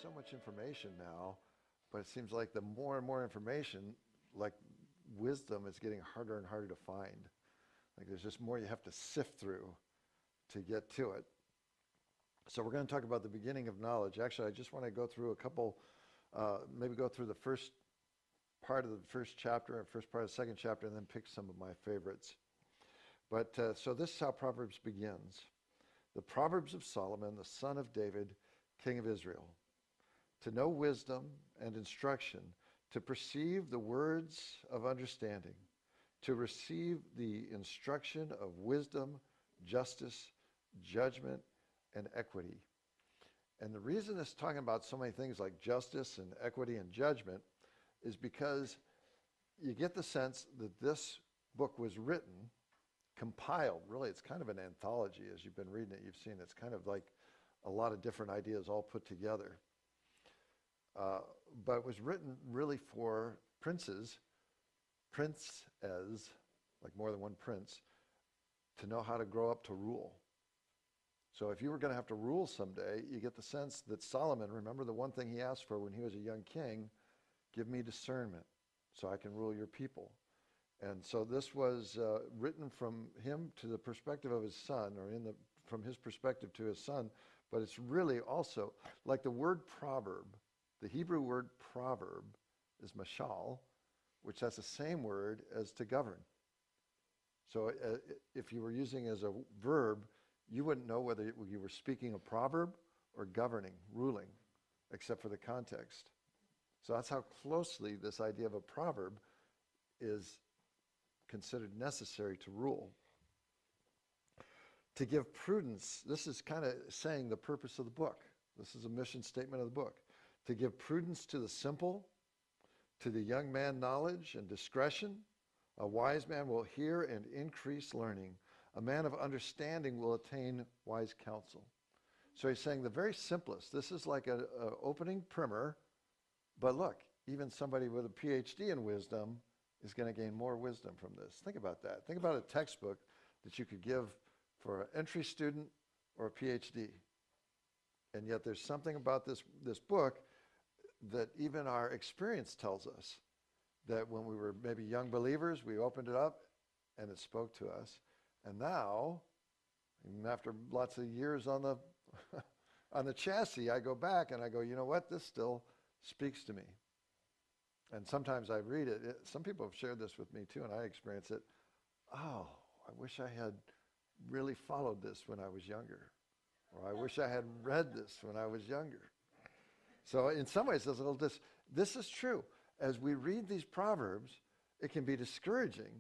so much information now, but it seems like the more and more information, like wisdom is getting harder and harder to find. Like there's just more you have to sift through to get to it. So we're going to talk about the beginning of knowledge. Actually, I just want to go through a couple, maybe go through the first part of the first chapter, and first part of the second chapter, and then pick some of my favorites. But so this is how Proverbs begins. The Proverbs of Solomon, the son of David, king of Israel. To know wisdom and instruction, to perceive the words of understanding, to receive the instruction of wisdom, justice, judgment, and equity. And the reason it's talking about so many things like justice and equity and judgment is because you get the sense that this book was written, compiled. Really, it's kind of an anthology. As you've been reading it, you've seen it's kind of like a lot of different ideas all put together. But it was written really for princes, like more than one prince, to know how to grow up to rule. So if you were going to have to rule someday, you get the sense that Solomon, remember the one thing he asked for when he was a young king, give me discernment so I can rule your people. And so this was written from him to the perspective of his son, or from his perspective to his son, but it's really also, like the word proverb, the Hebrew word proverb is mashal, which has the same word as to govern. So if you were using as a verb, you wouldn't know whether you were speaking a proverb or governing, ruling, except for the context. So that's how closely this idea of a proverb is considered necessary to rule. To give prudence, this is kind of saying the purpose of the book. This is a mission statement of the book. To give prudence to the simple, to the young man knowledge and discretion. A wise man will hear and increase learning. A man of understanding will attain wise counsel. So he's saying the very simplest. This is like an opening primer, but look, even somebody with a PhD in wisdom is going to gain more wisdom from this. Think about that. Think about a textbook that you could give for an entry student or a PhD. And yet there's something about this book that even our experience tells us that when we were maybe young believers, we opened it up and it spoke to us. And now, even after lots of years on the on the chassis, I go back and I go, you know what? This still speaks to me. And sometimes I read it. Some people have shared this with me too, and I experience it. Oh, I wish I had really followed this when I was younger. Or I wish I had read this when I was younger. So in some ways, there's a little this is true. As we read these Proverbs, it can be discouraging.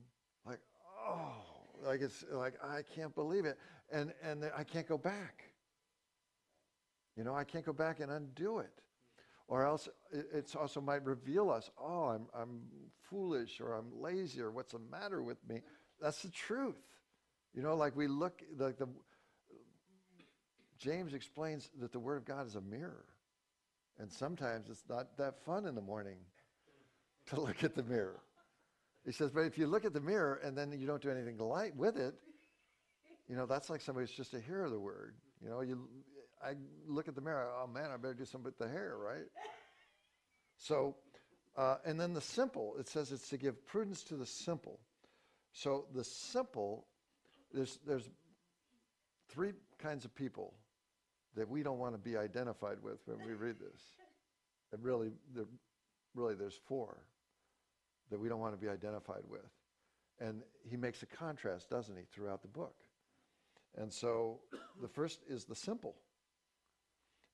Like, oh, like it's like, I can't believe it. And I can't go back. You know, I can't go back and undo it. Or else it's also might reveal us, oh, I'm foolish, or I'm lazy, or what's the matter with me? That's the truth. You know, like we look, like James explains that the Word of God is a mirror. And sometimes it's not that fun in the morning to look at the mirror. He says, but if you look at the mirror and then you don't do anything with it, you know, that's like somebody's just a hearer of the Word. You know, I look at the mirror, oh man, I better do something with the hair, right? So, and then the simple, it says it's to give prudence to the simple. So the simple, there's three kinds of people that we don't want to be identified with when we read this. And really there's four that we don't want to be identified with. And he makes a contrast, doesn't he, throughout the book. And so the first is the simple.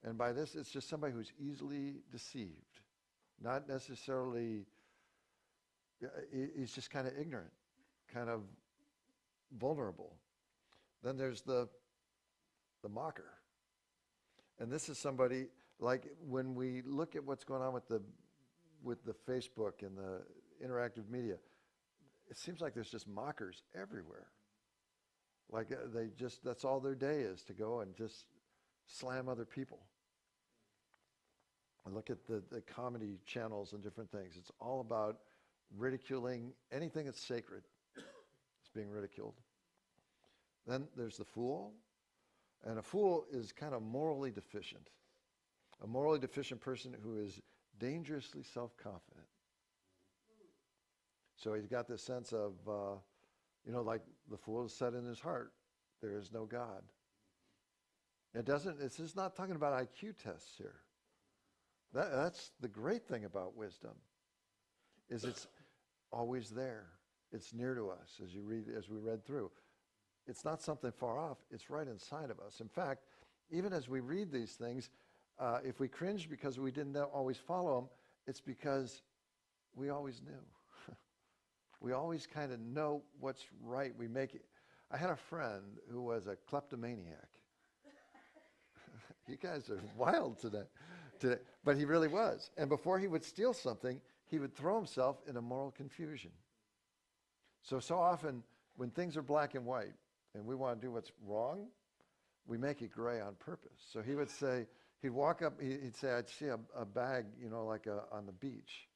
And by this, it's just somebody who's easily deceived. Not necessarily, he's just kind of ignorant, kind of vulnerable. Then there's the mocker. And this is somebody, like when we look at what's going on with the Facebook and the interactive media, it seems like there's just mockers everywhere. Like that's all their day is, to go and just slam other people. And look at the comedy channels and different things. It's all about ridiculing anything that's sacred. It's being ridiculed. Then there's the fool. And a fool is kind of morally deficient. A morally deficient person who is dangerously self-confident. So he's got this sense of, like the fool has said in his heart, there is no God. It's just not talking about IQ tests here. That's the great thing about wisdom, is it's always there. It's near to us as we read through. It's not something far off. It's right inside of us. In fact, even as we read these things, if we cringe because we didn't always follow them, it's because we always knew. We always kind of know what's right. We make it. I had a friend who was a kleptomaniac. You guys are wild today. But he really was. And before he would steal something, he would throw himself in a moral confusion. So often when things are black and white and we want to do what's wrong, we make it gray on purpose. So he would say, he'd walk up, he'd say, I'd see a bag, on the beach,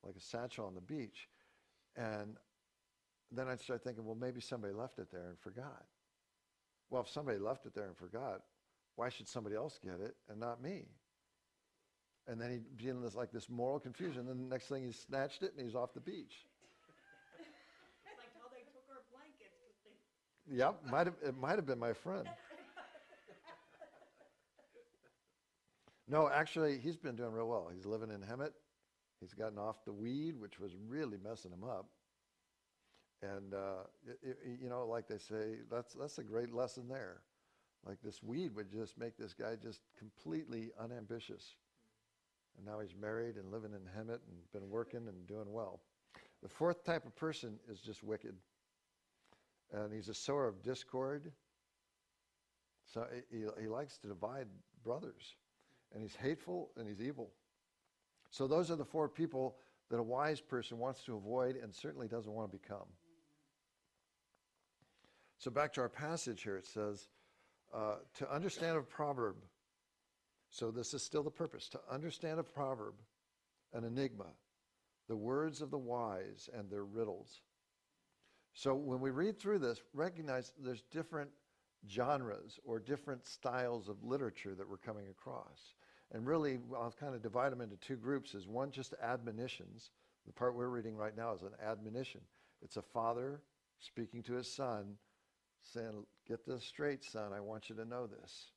like a satchel on the beach. And then I'd start thinking, well, maybe somebody left it there and forgot. Well, if somebody left it there and forgot, why should somebody else get it and not me? And then he'd be in this moral confusion. Then the next thing he snatched it and he's off the beach. It's like how they took our blankets. Yep, it might have been my friend. No, actually, he's been doing real well. He's living in Hemet. He's gotten off the weed, which was really messing him up. And, like they say, that's a great lesson there. Like this weed would just make this guy just completely unambitious. And now he's married and living in Hemet and been working and doing well. The fourth type of person is just wicked. And he's a sower of discord. So he likes to divide brothers. And he's hateful and he's evil. So those are the four people that a wise person wants to avoid and certainly doesn't want to become. So back to our passage here, it says, to understand a proverb. So this is still the purpose. To understand a proverb, an enigma, the words of the wise and their riddles. So when we read through this, recognize there's different genres or different styles of literature that we're coming across. And really, I'll kind of divide them into two groups. Is one just admonitions. The part we're reading right now is an admonition. It's a father speaking to his son, saying, get this straight, son, I want you to know this.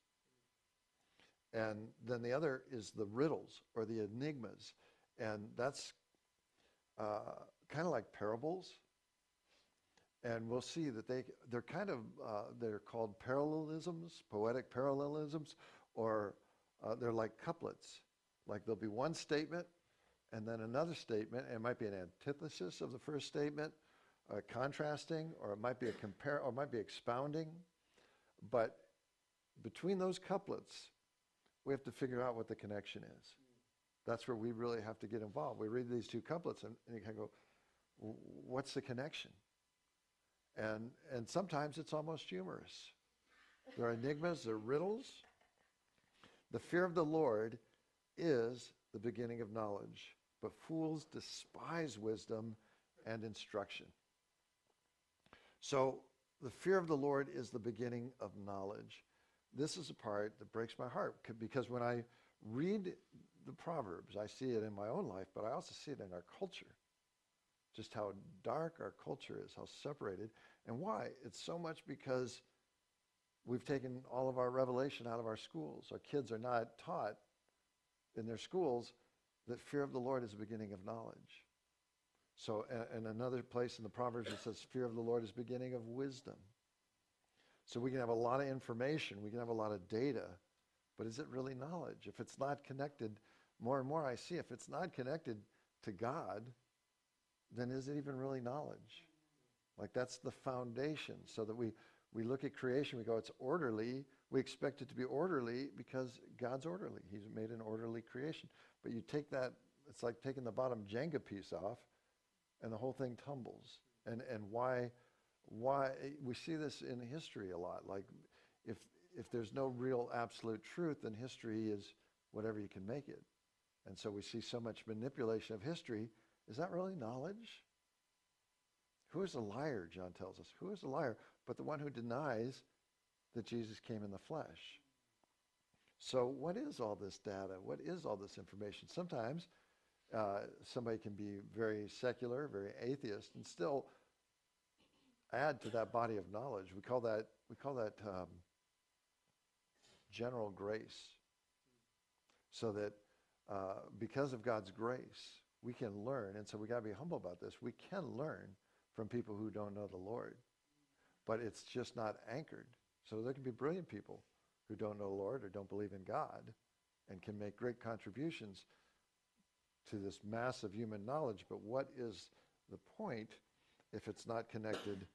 And then the other is the riddles or the enigmas. And that's kind of like parables. And we'll see that they're kind of, they're called parallelisms, poetic parallelisms, or they're like couplets. Like there'll be one statement and then another statement. And it might be an antithesis of the first statement, contrasting, or it might be or it might be expounding. But between those couplets, we have to figure out what the connection is. That's where we really have to get involved. We read these two couplets and you kind of go, what's the connection? And sometimes it's almost humorous. There are enigmas, there are riddles. The fear of the Lord is the beginning of knowledge, but fools despise wisdom and instruction. So the fear of the Lord is the beginning of knowledge. This is a part that breaks my heart, because when I read the Proverbs, I see it in my own life, but I also see it in our culture. Just how dark our culture is, how separated. And why? It's so much because we've taken all of our revelation out of our schools. Our kids are not taught in their schools that fear of the Lord is the beginning of knowledge. So in another place in the Proverbs it says fear of the Lord is the beginning of wisdom. So we can have a lot of information, we can have a lot of data, but is it really knowledge? If it's not connected, more and more I see, if it's not connected to God, then is it even really knowledge? Like that's the foundation, so that we look at creation, we go, it's orderly. We expect it to be orderly because God's orderly. He's made an orderly creation. But you take that, it's like taking the bottom Jenga piece off and the whole thing tumbles. And why we see this in history a lot. Like if there's no real absolute truth, then history is whatever you can make it. And so we see so much manipulation of history. Is that really knowledge? Who is a liar, John tells us? Who is a liar but the one who denies that Jesus came in the flesh? So what is all this data? What is all this information? Sometimes somebody can be very secular, very atheist, and still add to that body of knowledge. We call that general grace. So that because of God's grace, we can learn. And so we got to be humble about this. We can learn from people who don't know the Lord, but it's just not anchored. So there can be brilliant people who don't know the Lord or don't believe in God and can make great contributions to this mass of human knowledge. But what is the point if it's not connected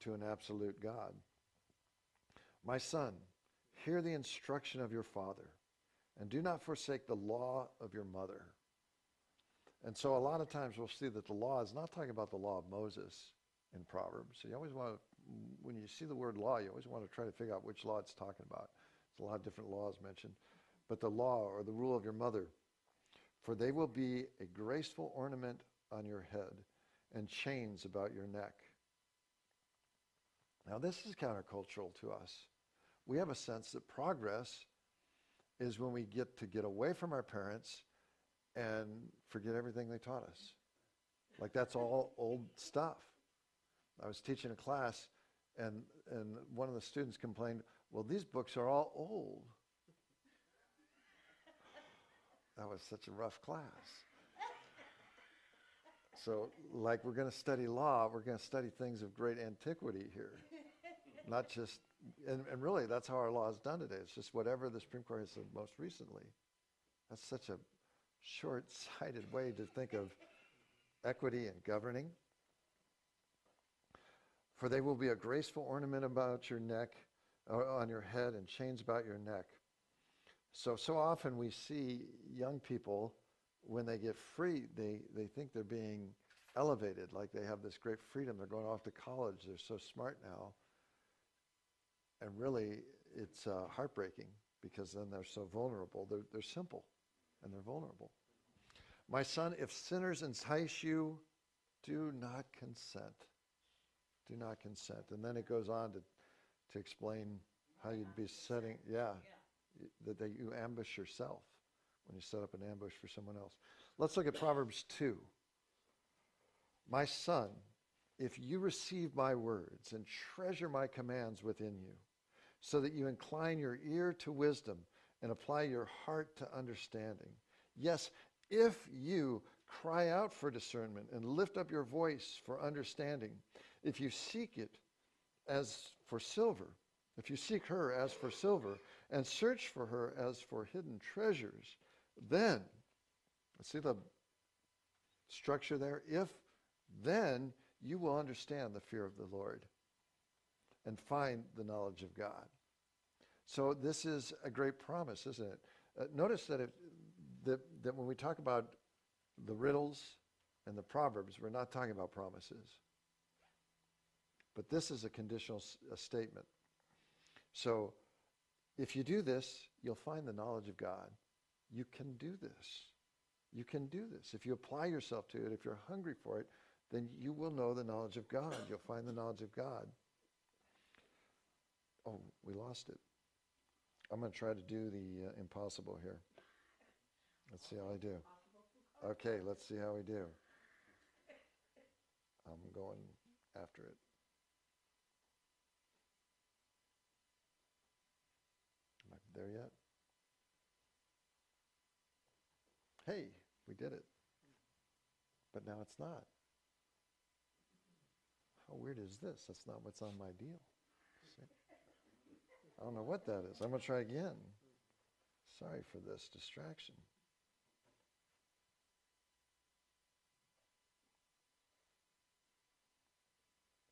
to an absolute God? My son, hear the instruction of your father, and do not forsake the law of your mother. And so a lot of times we'll see that the law is not talking about the law of Moses in Proverbs. So you always want to, when you see the word law, you always want to try to figure out which law it's talking about. There's a lot of different laws mentioned. But the law or the rule of your mother, for they will be a graceful ornament on your head and chains about your neck. Now this is countercultural to us. We have a sense that progress is when we get away from our parents and forget everything they taught us. Like that's all old stuff. I was teaching a class and one of the students complained, well, these books are all old. That was such a rough class. So like we're going to study law, we're going to study things of great antiquity here. Not just, and really that's how our law is done today. It's just whatever the Supreme Court has said most recently. That's such a short-sighted way to think of equity and governing. For they will be a graceful ornament about your neck, on your head, and chains about your neck. So often we see young people, when they get free, they think they're being elevated, like they have this great freedom. They're going off to college. They're so smart now. And really, it's heartbreaking because then they're so vulnerable. They're simple and they're vulnerable. My son, if sinners entice you, do not consent. Do not consent. And then it goes on to explain how you'd be setting, that you ambush yourself when you set up an ambush for someone else. Let's look at Proverbs 2. My son, if you receive my words and treasure my commands within you, so that you incline your ear to wisdom and apply your heart to understanding. Yes, if you cry out for discernment and lift up your voice for understanding, if you seek it as for silver, if you seek her as for silver and search for her as for hidden treasures, then, see the structure there? Then you will understand the fear of the Lord and find the knowledge of God. So this is a great promise, isn't it? Notice that that when we talk about the riddles and the proverbs, we're not talking about promises. But this is a conditional statement. So if you do this, you'll find the knowledge of God. You can do this. You can do this. If you apply yourself to it, if you're hungry for it, then you will know the knowledge of God. You'll find the knowledge of God. Oh, we lost it. I'm going to try to do the impossible here. Let's see how I do. Okay, let's see how we do. I'm going after it. Am I there yet? Hey, we did it. But now it's not. How weird is this? That's not what's on my deal. See? I don't know what that is. I'm going to try again. Sorry for this distraction.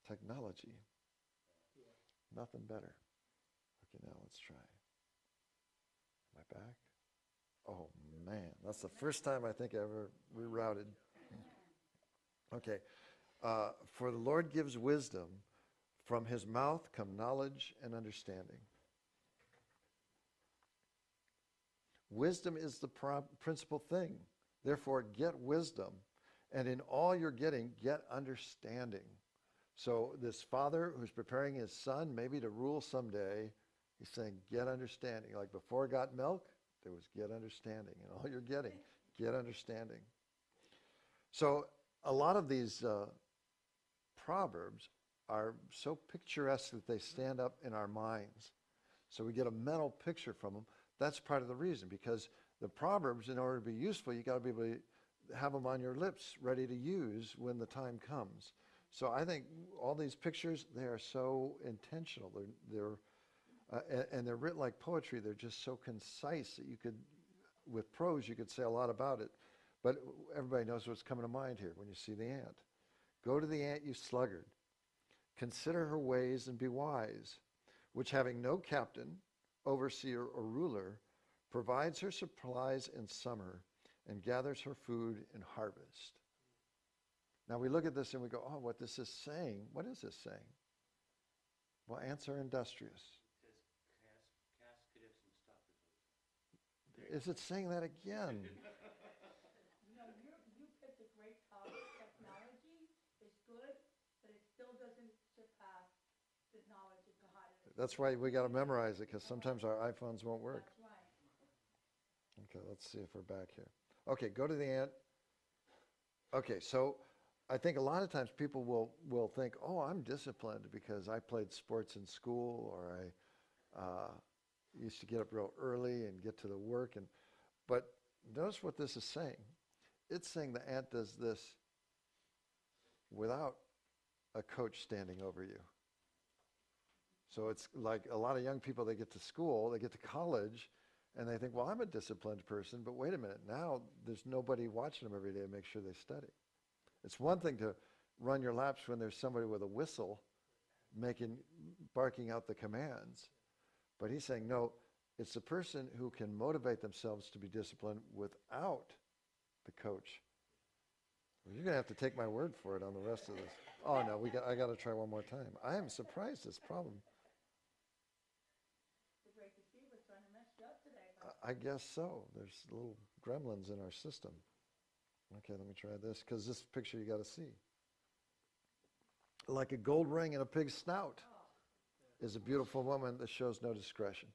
Technology. Nothing better. Okay, now let's try. Am I back? Oh, man. That's the first time I think I ever rerouted. Okay. For the Lord gives wisdom. From his mouth come knowledge and understanding. Wisdom is the principal thing. Therefore, get wisdom. And in all you're getting, get understanding. So this father who's preparing his son maybe to rule someday He's saying, get understanding. Like before got milk, there was get understanding. And all you're getting, get understanding. So a lot of these proverbs are so picturesque that they stand up in our minds. So we get a mental picture from them. That's part of the reason, because the proverbs, in order to be useful, you got to be able to have them on your lips, ready to use when the time comes. So I think all these pictures, they are so intentional. And they're written like poetry. They're just so concise that you could, with prose, you could say a lot about it. But everybody knows what's coming to mind here when you see the ant. Go to the ant, you sluggard. Consider her ways and be wise, which having no captain, overseer, or ruler, provides her supplies in summer and gathers her food in harvest. Now we look at this and we go, oh, what this is saying, what is this saying? Well, ants are industrious. Is it saying that again? You picked a great topic. Technology is good, but it still doesn't surpass the knowledge of God. That's why we got to memorize it, because sometimes our iPhones won't work. That's right. Okay, let's see if we're back here. Okay, go to the ant. Okay, so I think a lot of times people will think, oh, I'm disciplined because I played sports in school, or I used to get up real early and get to the work. But notice what this is saying. It's saying the ant does this without a coach standing over you. So it's like a lot of young people, they get to school, they get to college, and they think, well, I'm a disciplined person, but wait a minute, now there's nobody watching them every day to make sure they study. It's one thing to run your laps when there's somebody with a whistle barking out the commands, but he's saying, no, it's the person who can motivate themselves to be disciplined without the coach. Well, you're going to have to take my word for it on the rest of this. Oh, no, I got to try one more time. I am surprised at this problem. The great deceiver's trying to mess you up today. I guess so. There's little gremlins in our system. Okay, let me try this, because this picture you got to see. Like a gold ring in a pig's snout is a beautiful woman that shows no discretion.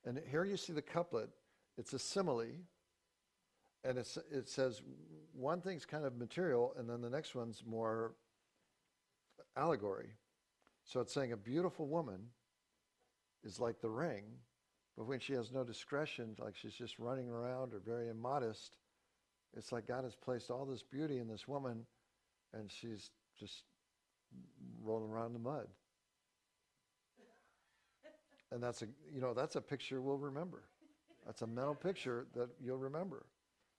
And here you see the couplet. It's a simile, and it says one thing's kind of material, and then the next one's more allegory. So it's saying a beautiful woman is like the ring, but when she has no discretion, like she's just running around or very immodest, it's like God has placed all this beauty in this woman, and she's just rolling around in the mud. And that's a picture we'll remember. That's a mental picture that you'll remember.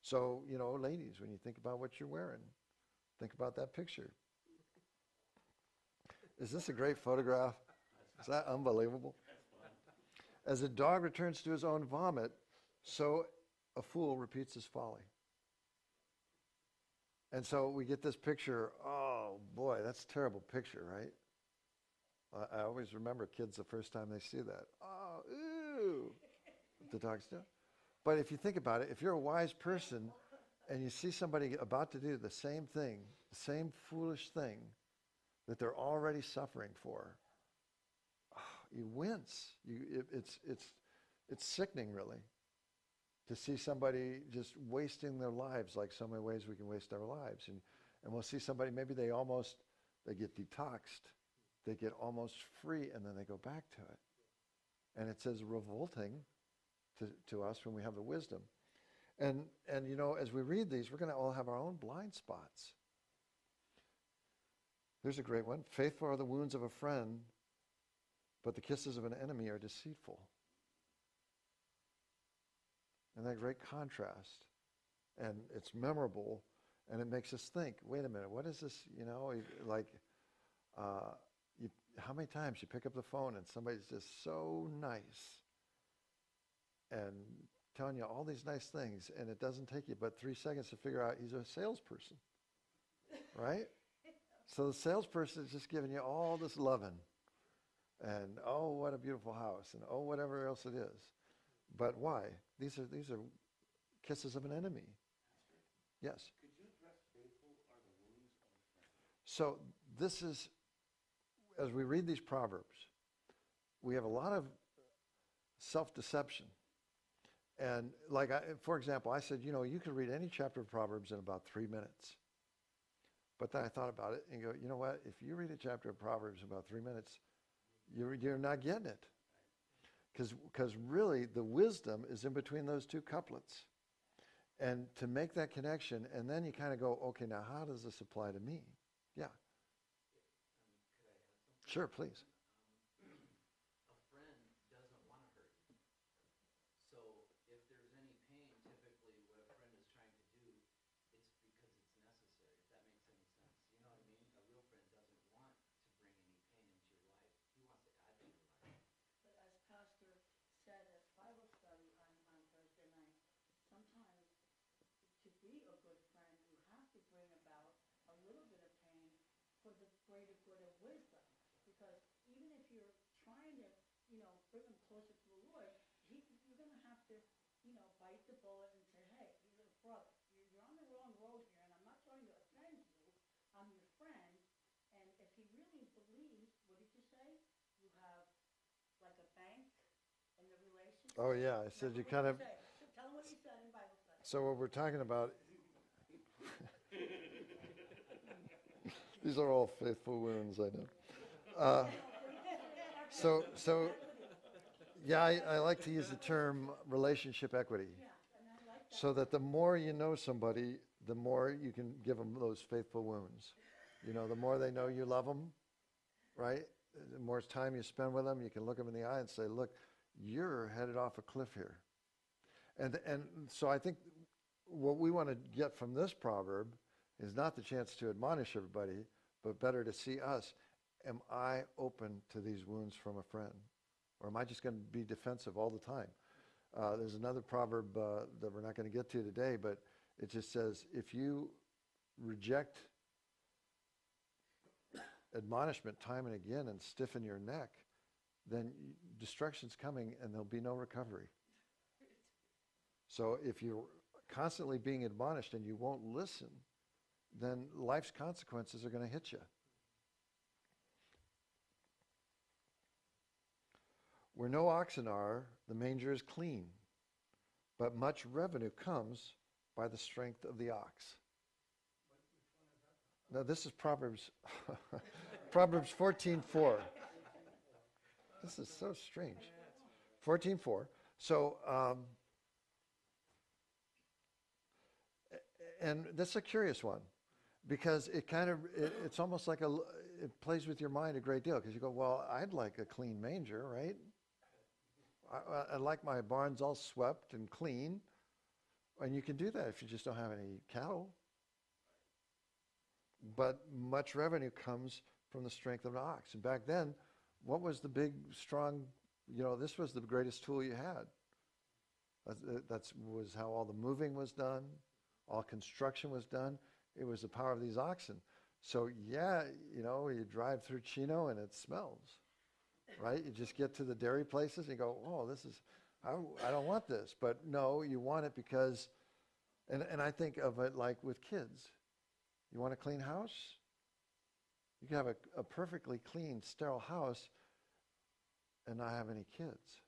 So, ladies, when you think about what you're wearing, think about that picture. Is this a great photograph? Is that unbelievable? As a dog returns to his own vomit, so a fool repeats his folly. And so we get this picture, oh boy, that's a terrible picture, right? I always remember kids the first time they see that. Oh, ew, what the dogs do. But if you think about it, if you're a wise person and you see somebody about to do the same thing, the same foolish thing that they're already suffering for, you wince. It's sickening, really, to see somebody just wasting their lives, like so many ways we can waste our lives. And we'll see somebody, maybe they get detoxed, they get almost free, and then they go back to it. And it says revolting to us when we have the wisdom. And as we read these, we're going to all have our own blind spots. There's a great one. Faithful are the wounds of a friend, but the kisses of an enemy are deceitful. And that great contrast. And it's memorable, and it makes us think, wait a minute, what is this, how many times you pick up the phone and somebody's just so nice and telling you all these nice things, and it doesn't take you but 3 seconds to figure out he's a salesperson, right? So the salesperson is just giving you all this loving, and oh, what a beautiful house, and oh, whatever else it is. But why? These are kisses of an enemy. Yes. Could you address faithful are the wounds of a friend? So this is, as we read these Proverbs, we have a lot of self-deception. And like, for example, I said, you can read any chapter of Proverbs in about 3 minutes. But then I thought about it and go, you know what? If you read a chapter of Proverbs in about 3 minutes, you're not getting it. Because really the wisdom is in between those two couplets. And to make that connection, and then you kind of go, okay, now how does this apply to me? Yeah. Sure, please. A friend doesn't want to hurt you. So if there's any pain, typically what a friend is trying to do, it's because it's necessary, if that makes any sense. You know what I mean? A real friend doesn't want to bring any pain into your life. He wants to add to your life. But as Pastor said at Bible study on Thursday night, sometimes to be a good friend, you have to bring about a little bit of pain for the greater good of wisdom. Because even if you're trying to, bring them closer to the Lord, you're going to have to, bite the bullet and say, hey, brother, you're on the wrong road here, and I'm not trying to offend you. I'm your friend. And if he really believes, what did you say? You have like a bank in the relationship. Oh, yeah. I said you kind of. Tell him what he said in Bible study. So what we're talking about, these are all faithful wounds, I know. So yeah, I like to use the term relationship equity. Yeah, and I like that. So that the more you know somebody, the more you can give them those faithful wounds. The more they know you love them, right? The more time you spend with them, you can look them in the eye and say, look, you're headed off a cliff here. And so I think what we want to get from this proverb is not the chance to admonish everybody, but better to see us. Am I open to these wounds from a friend? Or am I just going to be defensive all the time? There's another proverb that we're not going to get to today, but it just says, if you reject admonishment time and again and stiffen your neck, then destruction's coming and there'll be no recovery. So if you're constantly being admonished and you won't listen, then life's consequences are going to hit you. Where no oxen are, the manger is clean, but much revenue comes by the strength of the ox. Now this is Proverbs, Proverbs 14:4. This is so strange. 14:4. So, and that's a curious one, because it's almost like it plays with your mind a great deal, because you go, well, I'd like a clean manger, right? I like my barns all swept and clean. And you can do that if you just don't have any cattle. But much revenue comes from the strength of an ox. And back then, what was the big, strong, this was the greatest tool you had. That was how all the moving was done. All construction was done. It was the power of these oxen. So yeah, you drive through Chino and it smells. Right? You just get to the dairy places and you go, oh, I don't want this. But no, you want it because, and I think of it like with kids. You want a clean house? You can have a perfectly clean, sterile house and not have any kids.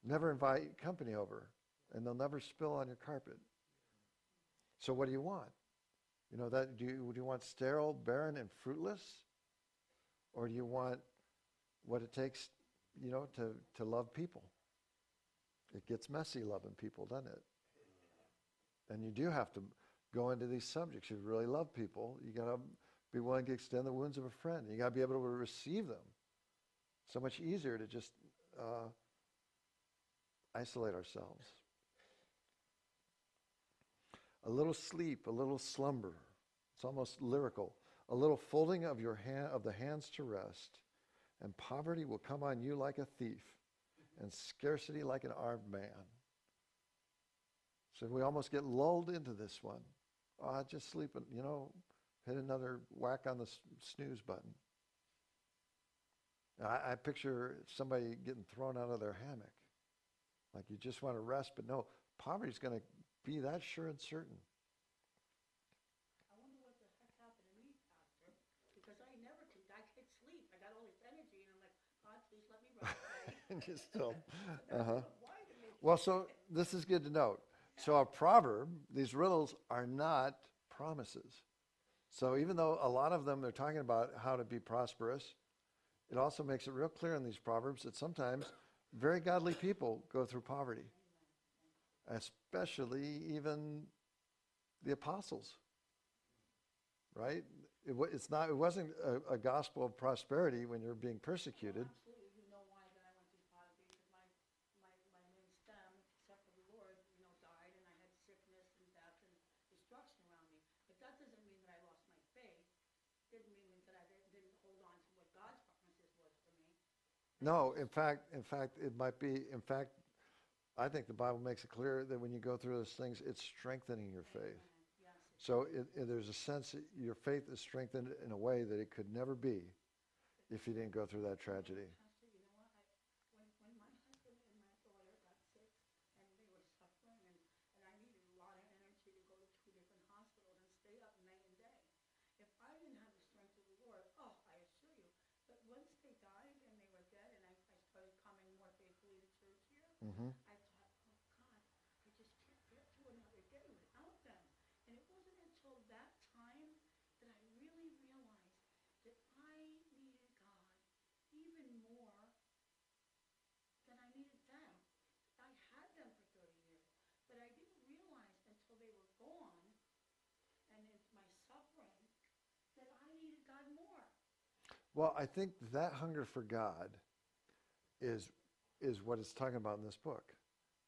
Never invite company over, and they'll never spill on your carpet. So what do you want? Do you want sterile, barren, and fruitless? Or do you want what it takes, to love people? It gets messy loving people, doesn't it? And you do have to go into these subjects. You really love people. You got to be willing to extend the wounds of a friend. You got to be able to receive them. So much easier to just isolate ourselves. A little sleep, a little slumber. It's almost lyrical. A little folding of the hands to rest, and poverty will come on you like a thief, and scarcity like an armed man. So we almost get lulled into this one. Oh, just sleep, hit another whack on the snooze button. I picture somebody getting thrown out of their hammock. Like you just want to rest, but no, poverty's going to be that sure and certain. I wonder what the heck happened to me, Pastor, because I can't sleep. I got all this energy, and I'm like, God, please let me write today. And you still, And I uh-huh. thought, why did they Well, so this is good to note. So a proverb, these riddles are not promises. So even though a lot of them they're talking about how to be prosperous, it also makes it real clear in these proverbs that sometimes very godly people go through poverty, especially even the apostles, right? It wasn't a gospel of prosperity when you're being persecuted. Absolutely, you know why that I went through poverty, because my main stem, except for the Lord, died, and I had sickness and death and destruction around me. But that doesn't mean that I lost my faith. Didn't mean that I didn't hold on to what God's promises was for me. No, in fact, it might be, in fact, I think the Bible makes it clear that when you go through those things, it's strengthening your faith. Yes, So there's a sense that your faith is strengthened in a way that it could never be if you didn't go through that tragedy. Pastor, you know what? When my husband and my daughter got sick and they were suffering, and I needed a lot of energy to go to 2 different hospitals and stay up night and day. If I didn't have the strength of the Lord, oh, I assure you. But once they died and they were dead, and I started coming more faithfully to church here, Hmm. I thought, oh God, I just can't get through another day without them. And it wasn't until that time that I really realized that I needed God even more than I needed them. I had them for 30 years, but I didn't realize until they were gone and it's my suffering that I needed God more. Well, I think that hunger for God is what it's talking about in this book.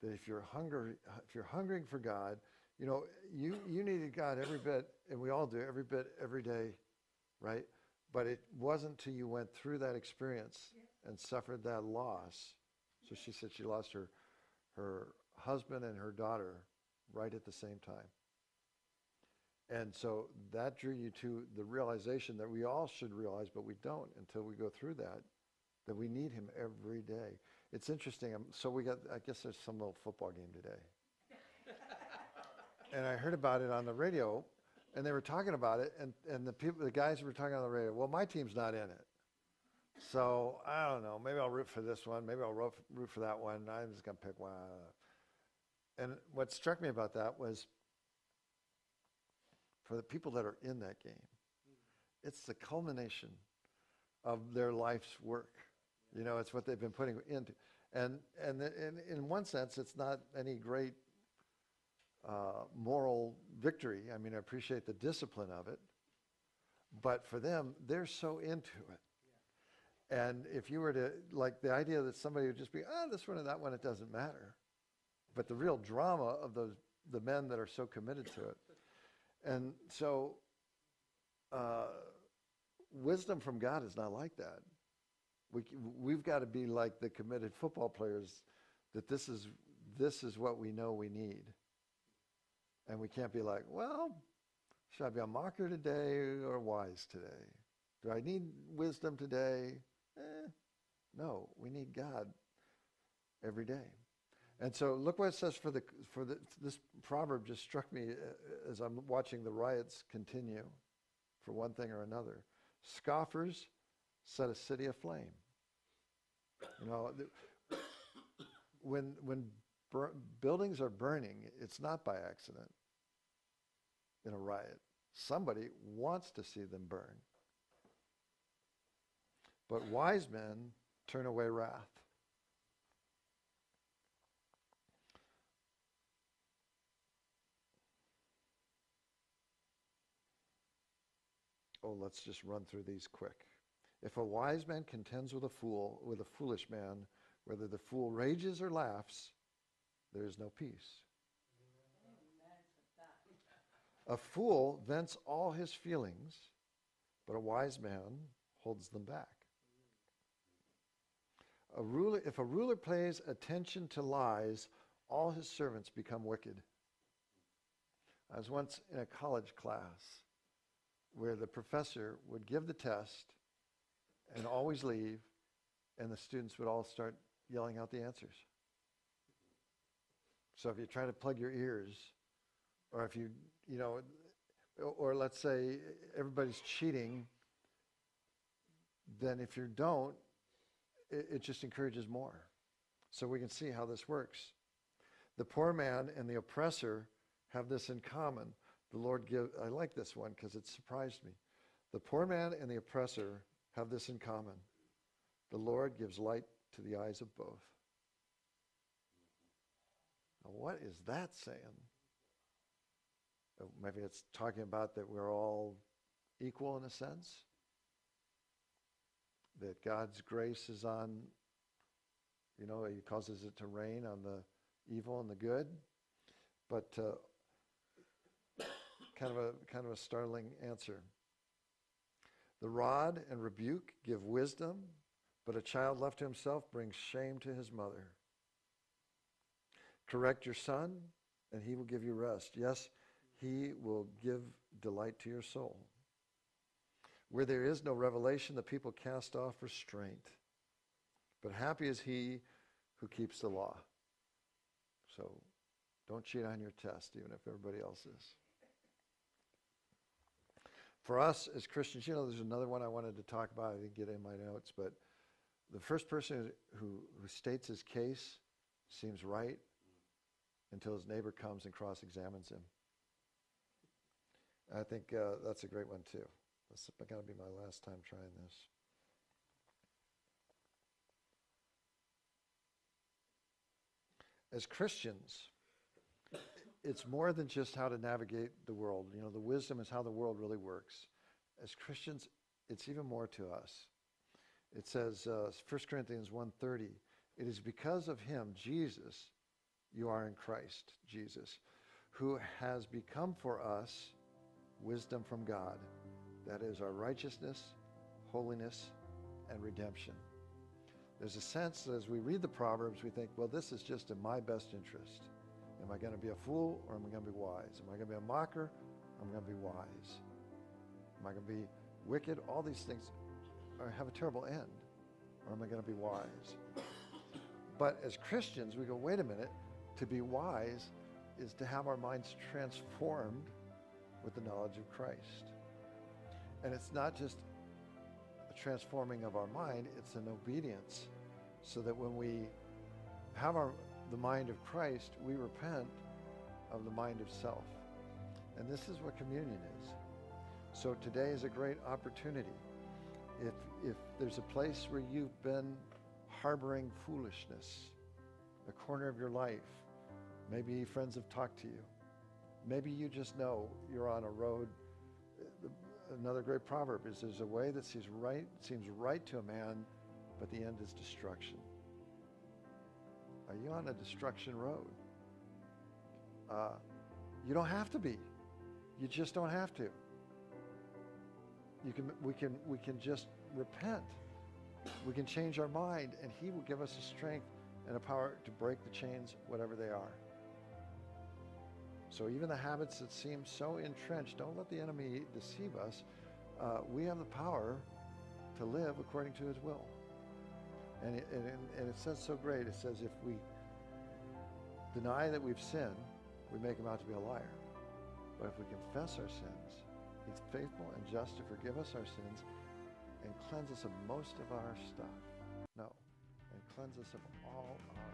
That if you're hungering for God, you needed God every bit, and we all do every bit every day, right? But it wasn't till you went through that experience and suffered that loss. So she said she lost her husband and her daughter right at the same time. And so that drew you to the realization that we all should realize, but we don't until we go through that we need him every day. It's interesting. I guess there's some little football game today. And I heard about it on the radio, and they were talking about it, and the guys were talking on the radio, well, my team's not in it. So I don't know, maybe I'll root for this one, maybe I'll root for that one. I'm just going to pick one. And what struck me about that was for the people that are in that game, it's the culmination of their life's work. It's what they've been putting into. And in one sense, it's not any great moral victory. I mean, I appreciate the discipline of it. But for them, they're so into it. And if you were to, like the idea that somebody would just be, this one and that one, it doesn't matter. But the real drama of the men that are so committed to it. And so wisdom from God is not like that. We've got to be like the committed football players, that this is what we know we need. And we can't be like, well, should I be a mocker today or wise today? Do I need wisdom today? No, we need God every day. And so look what it says this proverb just struck me as I'm watching the riots continue for one thing or another. Scoffers set a city aflame. When buildings are burning, it's not by accident in a riot. Somebody wants to see them burn. But wise men turn away wrath. Oh, let's just run through these quick. If a wise man contends with a foolish man, whether the fool rages or laughs, there is no peace. A fool vents all his feelings, but a wise man holds them back. If a ruler pays attention to lies, all his servants become wicked. I was once in a college class where the professor would give the test and always leave, and the students would all start yelling out the answers. So if you try to plug your ears, or if or let's say everybody's cheating, then if you don't, it just encourages more. So we can see how this works. The poor man and the oppressor have this in common. The Lord give. I like this one because it surprised me. The poor man and the oppressor have this in common. The Lord gives light to the eyes of both. Now, what is that saying? Maybe it's talking about that we're all equal in a sense. That God's grace is on, he causes it to rain on the evil and the good. But kind of a startling answer. The rod and rebuke give wisdom, but a child left to himself brings shame to his mother. Correct your son, and he will give you rest. Yes, he will give delight to your soul. Where there is no revelation, the people cast off restraint. But happy is he who keeps the law. So don't cheat on your test, even if everybody else is. For us as Christians, there's another one I wanted to talk about. I didn't get it in my notes, but the first person who states his case seems right until his neighbor comes and cross-examines him. I think that's a great one too. This is going to be my last time trying this. As Christians, it's more than just how to navigate the world. The wisdom is how the world really works. As Christians, it's even more to us. It says, 1 Corinthians 1:30, it is because of him, Jesus, you are in Christ, Jesus, who has become for us wisdom from God. That is our righteousness, holiness, and redemption. There's a sense that as we read the Proverbs, we think, well, this is just in my best interest. Am I going to be a fool or am I going to be wise? Am I going to be a mocker or am I going to be wise? Am I going to be wicked? All these things have a terrible end. Or am I going to be wise? But as Christians, we go, wait a minute. To be wise is to have our minds transformed with the knowledge of Christ. And it's not just a transforming of our mind, it's an obedience. So that when we have the mind of Christ, we repent of the mind of self. And this is what communion is. So today is a great opportunity. If there's a place where you've been harboring foolishness, a corner of your life, maybe friends have talked to you, maybe you just know you're on a road. Another great proverb is there's a way that seems right to a man, but the end is destruction. Are you on a destruction road? You don't have to be. You just don't have to. We can just repent. We can change our mind, and he will give us the strength and the power to break the chains, whatever they are. So even the habits that seem so entrenched, don't let the enemy deceive us. We have the power to live according to his will. And it says so great. It says if we deny that we've sinned, we make him out to be a liar. But if we confess our sins, he's faithful and just to forgive us our sins and cleanse us of most of our stuff. No, and cleanse us of all our